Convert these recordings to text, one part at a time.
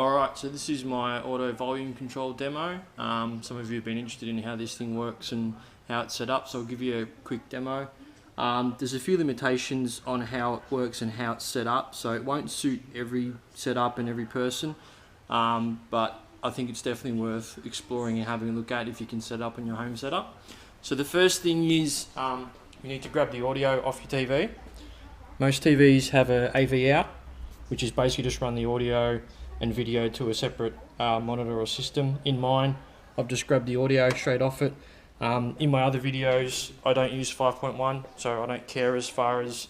Alright, so this is my auto volume control demo. Some of you have been interested in how this thing works and how it's set up, so I'll give you a quick demo. There's a few limitations on how it works and how it's set up, so it won't suit every setup and every person, but I think it's definitely worth exploring and having a look at if you can set up in your home setup. So the first thing is you need to grab the audio off your TV. Most TVs have a AV out, which is basically just run the audio and video to a separate monitor or system. In mine, I've just grabbed the audio straight off it. In my other videos, I don't use 5.1, so I don't care as far as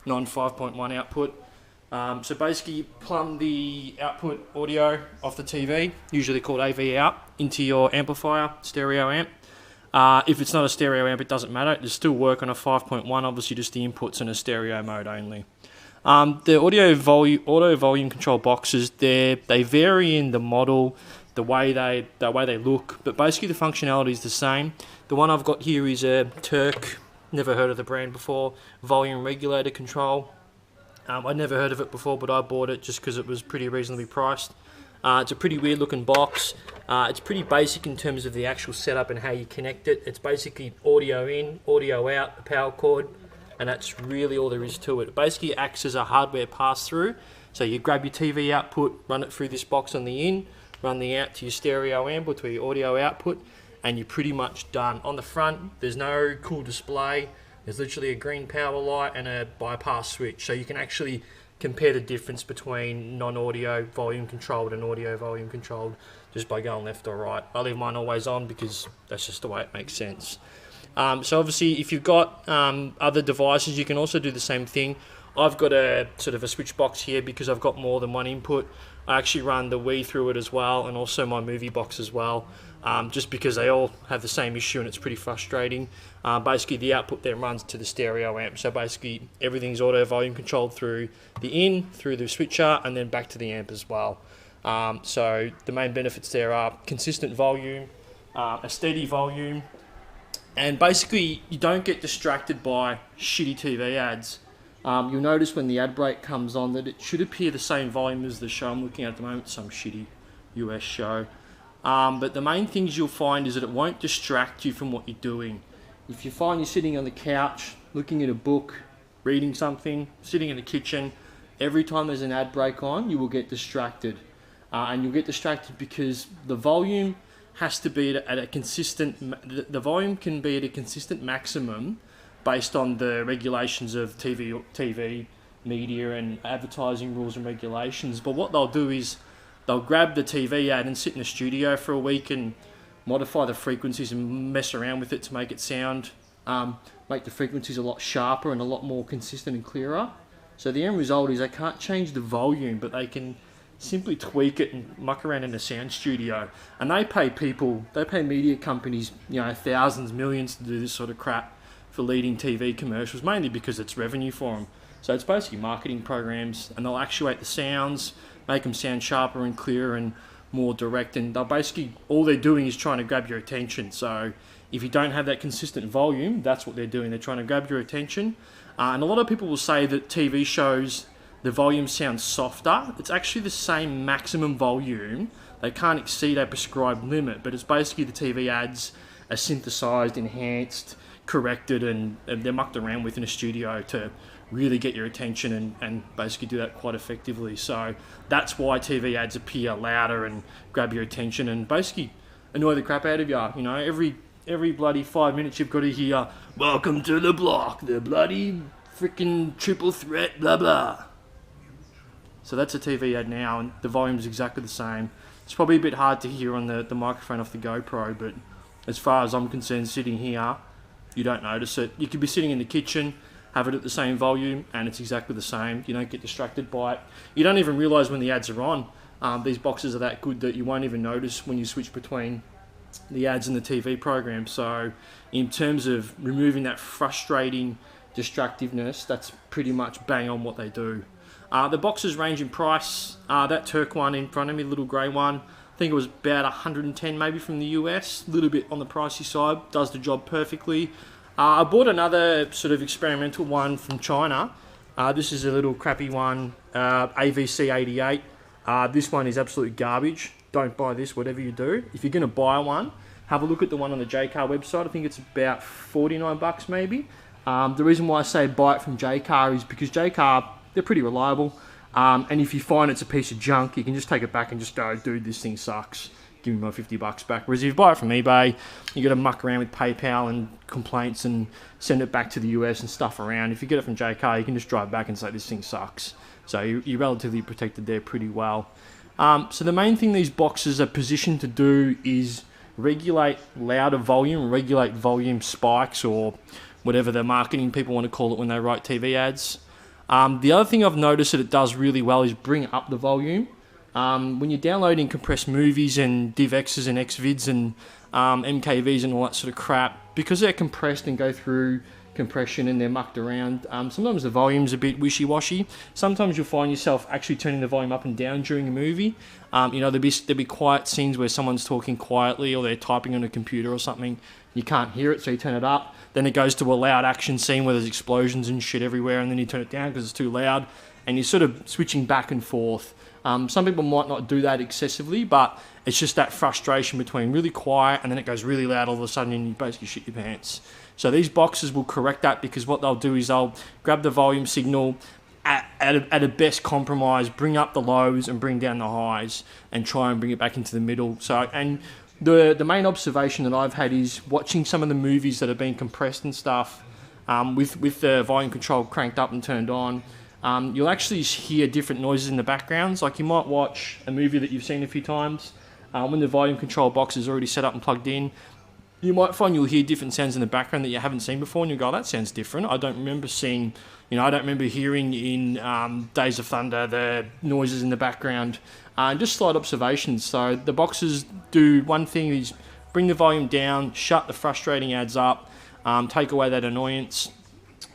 non-5.1 output. So basically, you plumb the output audio off the TV, usually called AV out, into your amplifier, stereo amp. If it's not a stereo amp, it doesn't matter. It'll still work on a 5.1, obviously just the inputs in a stereo mode only. The auto volume control boxes, they vary in the model, the way they look, but basically the functionality is the same. The one I've got here is a Terk, never heard of the brand before, volume regulator control. I'd never heard of it before, but I bought it just because it was pretty reasonably priced. It's a pretty weird looking box. It's pretty basic in terms of the actual setup and how you connect it. It's basically audio in, audio out, a power cord, and that's really all there is to it. It basically acts as a hardware pass-through. So you grab your TV output, run it through this box on the in, run the out to your stereo amp or to your audio output, and you're pretty much done. On the front, there's no cool display. There's literally a green power light and a bypass switch. So you can actually compare the difference between non-audio volume controlled and audio volume controlled just by going left or right. I leave mine always on because that's just the way it makes sense. So obviously if you've got other devices, you can also do the same thing. I've got a sort of a switch box here because I've got more than one input. I actually run the Wii through it as well, and also my movie box as well, just because they all have the same issue and it's pretty frustrating. Basically the output then runs to the stereo amp, so basically everything's auto volume controlled through the in, through the switcher, and then back to the amp as well. So the main benefits there are consistent volume, a steady volume, and basically you don't get distracted by shitty TV ads. You'll notice when the ad break comes on that it should appear the same volume as the show I'm looking at the moment, some shitty US show. But the main things you'll find is that it won't distract you from what you're doing. If you find you're sitting on the couch, looking at a book, reading something, sitting in the kitchen, every time there's an ad break on, you will get distracted. And you'll get distracted because the volume has to be at a consistent, the volume can be at a consistent maximum based on the regulations of TV media and advertising rules and regulations. But what they'll do is they'll grab the TV ad and sit in the studio for a week and modify the frequencies and mess around with it to make it sound, make the frequencies a lot sharper and a lot more consistent and clearer. So the end result is they can't change the volume, but they can simply tweak it and muck around in a sound studio. And they pay media companies, thousands, millions to do this sort of crap for leading TV commercials, mainly because it's revenue for them. So it's basically marketing programs, and they'll actuate the sounds, make them sound sharper and clearer and more direct, and they'll basically, all they're doing is trying to grab your attention. So if you don't have that consistent volume, that's what they're doing. They're trying to grab your attention. And a lot of people will say that TV shows, the volume sounds softer. It's actually the same maximum volume. They can't exceed a prescribed limit, but it's basically the TV ads are synthesized, enhanced, corrected, and they're mucked around with in a studio to really get your attention and basically do that quite effectively. So that's why TV ads appear louder and grab your attention and basically annoy the crap out of you. Every bloody 5 minutes you've got to hear, "Welcome to the block, the bloody freaking triple threat, blah blah." So that's a TV ad now, and the volume is exactly the same. It's probably a bit hard to hear on the microphone off the GoPro, but as far as I'm concerned, sitting here, you don't notice it. You could be sitting in the kitchen, have it at the same volume, and it's exactly the same. You don't get distracted by it. You don't even realise when the ads are on. These boxes are that good that you won't even notice when you switch between the ads and the TV program. So in terms of removing that frustrating distractiveness, that's pretty much bang on what they do. The boxes range in price. That Terk one in front of me, the little grey one, I think it was about 110 maybe from the US, a little bit on the pricey side, does the job perfectly. I bought another sort of experimental one from China. This is a little crappy one, AVC88. This one is absolute garbage. Don't buy this, whatever you do. If you're going to buy one, have a look at the one on the JCar website. I think it's about $49 maybe. The reason why I say buy it from JCar is because JCar, they're pretty reliable. And if you find it's a piece of junk, you can just take it back and just go, dude, this thing sucks. Give me my $50 back. Whereas if you buy it from eBay, you got to muck around with PayPal and complaints and send it back to the US and stuff around. If you get it from JCar, you can just drive back and say this thing sucks. So you're relatively protected there pretty well. So the main thing these boxes are positioned to do is regulate louder volume, regulate volume spikes, or whatever the marketing people want to call it when they write TV ads. The other thing I've noticed that it does really well is bring up the volume. When you're downloading compressed movies and DivXs and XVids and MKVs and all that sort of crap, because they're compressed and go through compression and they're mucked around, sometimes the volume's a bit wishy-washy. Sometimes you'll find yourself actually turning the volume up and down during a movie. There'll be quiet scenes where someone's talking quietly or they're typing on a computer or something. You can't hear it, so you turn it up. Then it goes to a loud action scene where there's explosions and shit everywhere, and then you turn it down because it's too loud, and you're sort of switching back and forth. Some people might not do that excessively, but it's just that frustration between really quiet and then it goes really loud all of a sudden and you basically shit your pants. So these boxes will correct that, because what they'll do is they'll grab the volume signal at a best compromise, bring up the lows and bring down the highs, and try and bring it back into the middle. So, and the main observation that I've had is watching some of the movies that have been compressed and stuff, with the volume control cranked up and turned on. You'll actually hear different noises in the backgrounds. Like you might watch a movie that you've seen a few times, when the volume control box is already set up and plugged in, you might find you'll hear different sounds in the background that you haven't seen before, and you'll go, oh, that sounds different. I don't remember hearing in Days of Thunder the noises in the background. Just slight observations. So the boxes do one thing is bring the volume down, shut the frustrating ads up, take away that annoyance.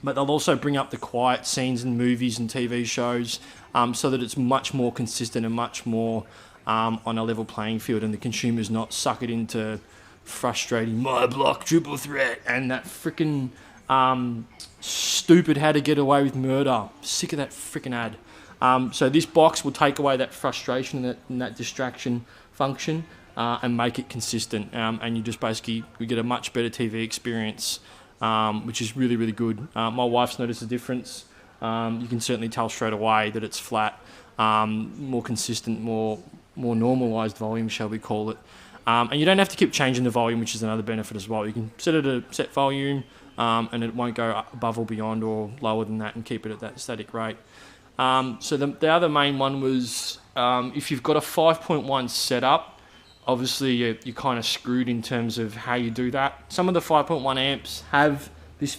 But they'll also bring up the quiet scenes in movies and TV shows, so that it's much more consistent and much more on a level playing field, and the consumer's not suck it into frustrating my block triple threat and that freaking stupid how to get away with murder. Sick of that freaking ad. So this box will take away that frustration and that distraction function, and make it consistent, and you just basically get a much better TV experience, which is really, really good. My wife's noticed a difference. You can certainly tell straight away that it's flat, more consistent, more normalised volume, shall we call it. And you don't have to keep changing the volume, which is another benefit as well. You can set it at a set volume, and it won't go above or beyond or lower than that, and keep it at that static rate. So the other main one was, if you've got a 5.1 setup, obviously you're kind of screwed in terms of how you do that. Some of the 5.1 amps have this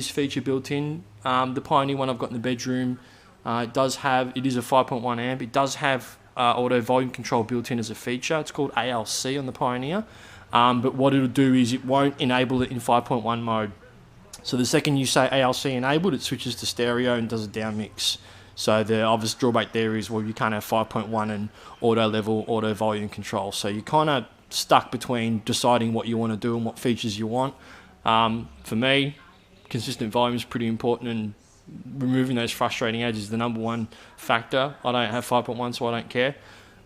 feature built in. The Pioneer one I've got in the bedroom, it is a 5.1 amp. It does have auto volume control built in as a feature. It's called ALC on the Pioneer. But what it'll do is it won't enable it in 5.1 mode. So the second you say ALC enabled, it switches to stereo and does a down mix. So the obvious drawback there is, well, you can't have 5.1 and auto level, auto volume control. So you're kind of stuck between deciding what you want to do and what features you want. For me, consistent volume is pretty important, and removing those frustrating ads is the number one factor. I don't have 5.1, so I don't care.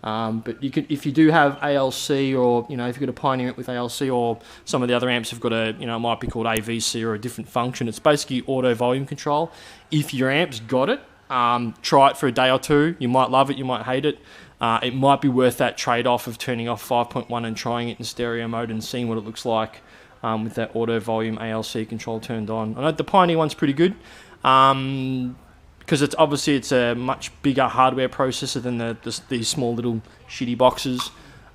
But you can, if you do have ALC, or if you've got a Pioneer amp with ALC, or some of the other amps have got it might be called AVC or a different function. It's basically auto volume control. If your amp's got it, try it for a day or two. You might love it, you might hate it. It might be worth that trade-off of turning off 5.1 and trying it in stereo mode and seeing what it looks like with that auto volume ALC control turned on. I know the Pioneer one's pretty good, because it's a much bigger hardware processor than these small little shitty boxes.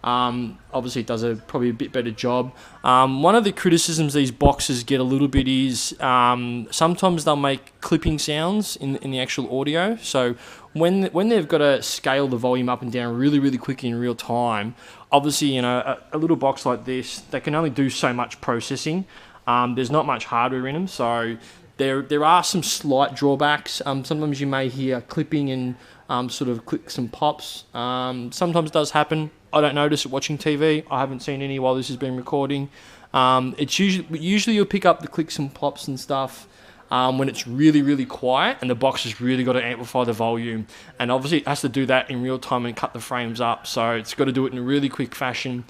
Obviously it does probably a bit better job. One of the criticisms these boxes get a little bit is sometimes they'll make clipping sounds in the actual audio. So when they've got to scale the volume up and down really, really quickly in real time, obviously a little box like this, they can only do so much processing. There's not much hardware in them, so there are some slight drawbacks. Sometimes you may hear clipping and sort of clicks and pops. Sometimes it does happen. I don't notice it watching TV. I haven't seen any while this has been recording. It's usually you'll pick up the clicks and pops and stuff when it's really, really quiet and the box has really got to amplify the volume. And obviously it has to do that in real time and cut the frames up. So it's got to do it in a really quick fashion.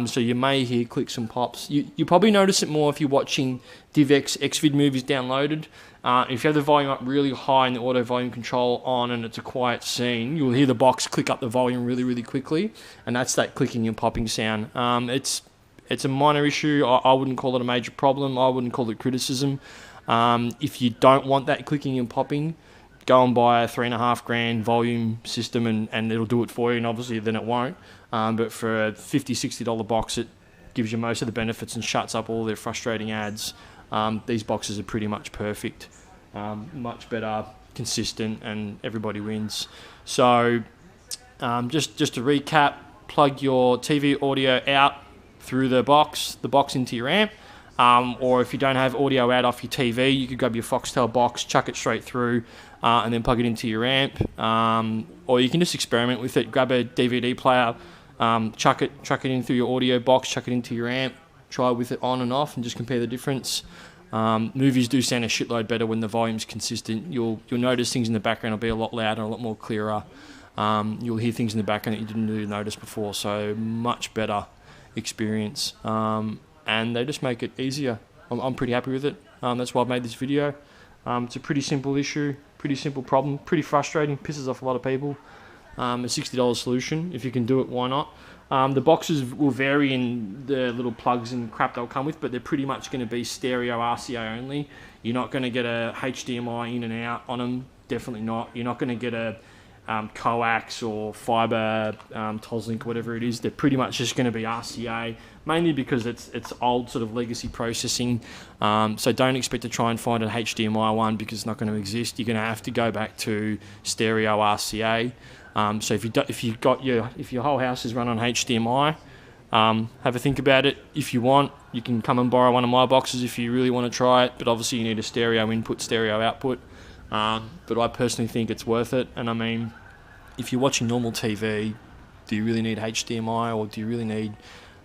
So you may hear clicks and pops. You probably notice it more if you're watching DivX Xvid movies downloaded. If you have the volume up really high and the auto volume control on and it's a quiet scene, you'll hear the box click up the volume really, really quickly. And that's that clicking and popping sound. It's a minor issue. I wouldn't call it a major problem. I wouldn't call it criticism. If you don't want that clicking and popping, go and buy a $3,500 volume system and it'll do it for you, and obviously then it won't. But for a $50, $60 box, it gives you most of the benefits and shuts up all their frustrating ads. These boxes are pretty much perfect, much better, consistent, and everybody wins. So just to recap, plug your TV audio out through the box into your amp. Or if you don't have audio out off your TV, you could grab your Foxtel box, chuck it straight through, and then plug it into your amp. Or you can just experiment with it. Grab a DVD player, chuck it in through your audio box, chuck it into your amp, try with it on and off, and just compare the difference. Movies do sound a shitload better when the volume's consistent. You'll notice things in the background will be a lot louder, a lot more clearer. You'll hear things in the background that you didn't really notice before. So much better experience. And they just make it easier. I'm pretty happy with it. That's why I've made this video. It's a pretty simple issue, pretty simple problem, pretty frustrating, pisses off a lot of people. A $60 solution, if you can do it, why not? The boxes will vary in the little plugs and crap they'll come with, but they're pretty much going to be stereo RCA only. You're not going to get a HDMI in and out on them, definitely not. You're not going to get a coax or fiber Toslink, whatever it is. They're pretty much just going to be RCA, mainly because it's old sort of legacy processing. So don't expect to try and find an HDMI one because it's not going to exist. You're going to have to go back to stereo RCA. So if your whole house is run on HDMI, have a think about it. If you want, you can come and borrow one of my boxes if you really want to try it. But obviously you need a stereo input, stereo output. But I personally think it's worth it. And I mean, if you're watching normal TV, do you really need HDMI or do you really need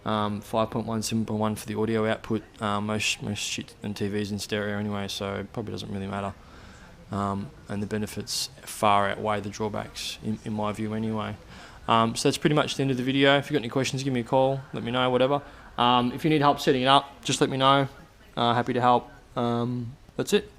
5.1, 7.1 for the audio output? Most shit and TVs in stereo anyway, so it probably doesn't really matter. And the benefits far outweigh the drawbacks in my view anyway. So that's pretty much the end of the video. If you've got any questions, give me a call, let me know, whatever. If you need help setting it up, just let me know. Happy to help. That's it.